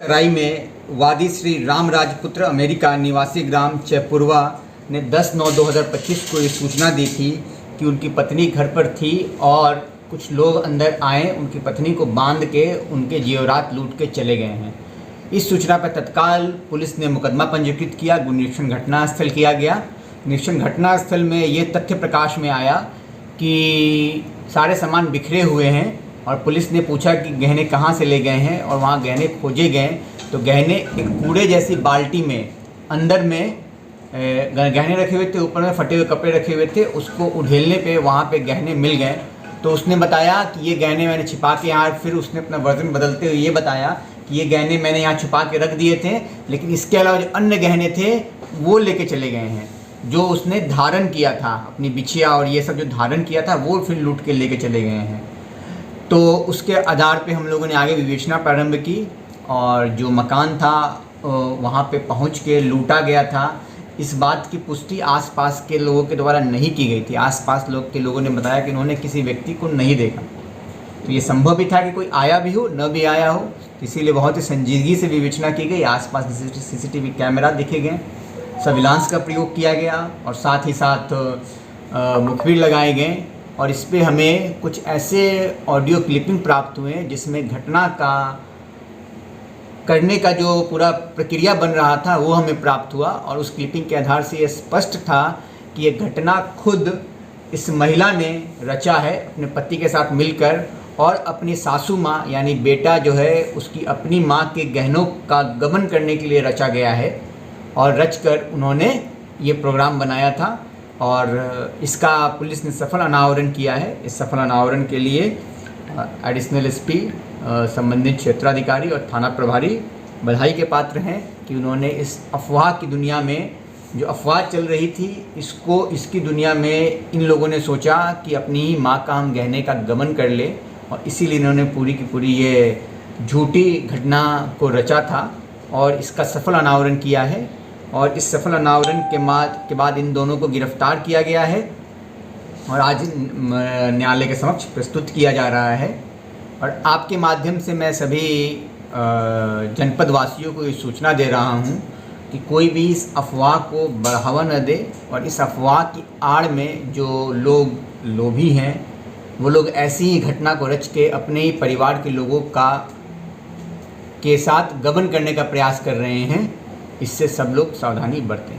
तराई में वादी श्री राम राजपुत्र अमेरिका निवासी ग्राम चैपुरवा ने 10/9/2025 को ये सूचना दी थी कि उनकी पत्नी घर पर थी और कुछ लोग अंदर आए, उनकी पत्नी को बांध के उनके जेवरात लूट के चले गए हैं। इस सूचना पर तत्काल पुलिस ने मुकदमा पंजीकृत किया, निरीक्षण घटनास्थल किया गया। निरीक्षण घटनास्थल में ये तथ्य प्रकाश में आया कि सारे सामान बिखरे हुए हैं और पुलिस ने पूछा कि गहने कहाँ से ले गए हैं और वहाँ गहने खोजे गए तो गहने एक कूड़े जैसी बाल्टी में अंदर में गहने रखे हुए थे, ऊपर में फटे हुए कपड़े रखे हुए थे। उसको उधेलने पे वहाँ पे गहने मिल गए। तो उसने बताया कि ये गहने मैंने छिपा के यहाँ, फिर उसने अपना वर्जन बदलते हुए ये बताया कि ये गहने मैंने यहाँ छुपा के रख दिए थे, लेकिन इसके अलावा जो अन्य गहने थे वो लेके चले गए हैं। जो उसने धारण किया था, अपनी बिछिया और ये सब जो धारण किया था वो फिर लूट के लेके चले गए हैं। तो उसके आधार पे हम लोगों ने आगे विवेचना प्रारंभ की और जो मकान था वहाँ पे पहुँच के लूटा गया था, इस बात की पुष्टि आसपास के लोगों के द्वारा नहीं की गई थी। आसपास के लोगों ने बताया कि उन्होंने किसी व्यक्ति को नहीं देखा। तो ये संभव भी था कि कोई आया भी हो, न भी आया हो, इसीलिए बहुत ही संजीदगी से विवेचना की गई। आसपास सीसीटीवी कैमरा देखे गए, सर्विलांस का प्रयोग किया गया और साथ ही साथ मुखबिर लगाए गए। और इस पे हमें कुछ ऐसे ऑडियो क्लिपिंग प्राप्त हुए जिसमें घटना का करने का जो पूरा प्रक्रिया बन रहा था वो हमें प्राप्त हुआ। और उस क्लिपिंग के आधार से ये स्पष्ट था कि ये घटना खुद इस महिला ने रचा है अपने पति के साथ मिलकर, और अपनी सासू माँ यानी बेटा जो है उसकी अपनी माँ के गहनों का गबन करने के लिए रचा गया है और रचकर उन्होंने ये प्रोग्राम बनाया था। और इसका पुलिस ने सफल अनावरण किया है। इस सफल अनावरण के लिए एडिशनल एसपी, संबंधित क्षेत्राधिकारी और थाना प्रभारी बधाई के पात्र हैं कि उन्होंने इस अफवाह की दुनिया में, जो अफवाह चल रही थी, इसकी दुनिया में इन लोगों ने सोचा कि अपनी ही माँ का हम गहने का गबन कर ले, और इसीलिए इन्होंने पूरी की पूरी ये झूठी घटना को रचा था और इसका सफल अनावरण किया है। और इस सफल अनावरण के बाद इन दोनों को गिरफ्तार किया गया है और आज न्यायालय के समक्ष प्रस्तुत किया जा रहा है। और आपके माध्यम से मैं सभी जनपद वासियों को ये सूचना दे रहा हूँ कि कोई भी इस अफवाह को बढ़ावा न दे, और इस अफवाह की आड़ में जो लोग लोभी हैं वो लोग ऐसी ही घटना को रच के अपने ही परिवार के लोगों के साथ गबन करने का प्रयास कर रहे हैं। इससे सब लोग सावधानी बरतें।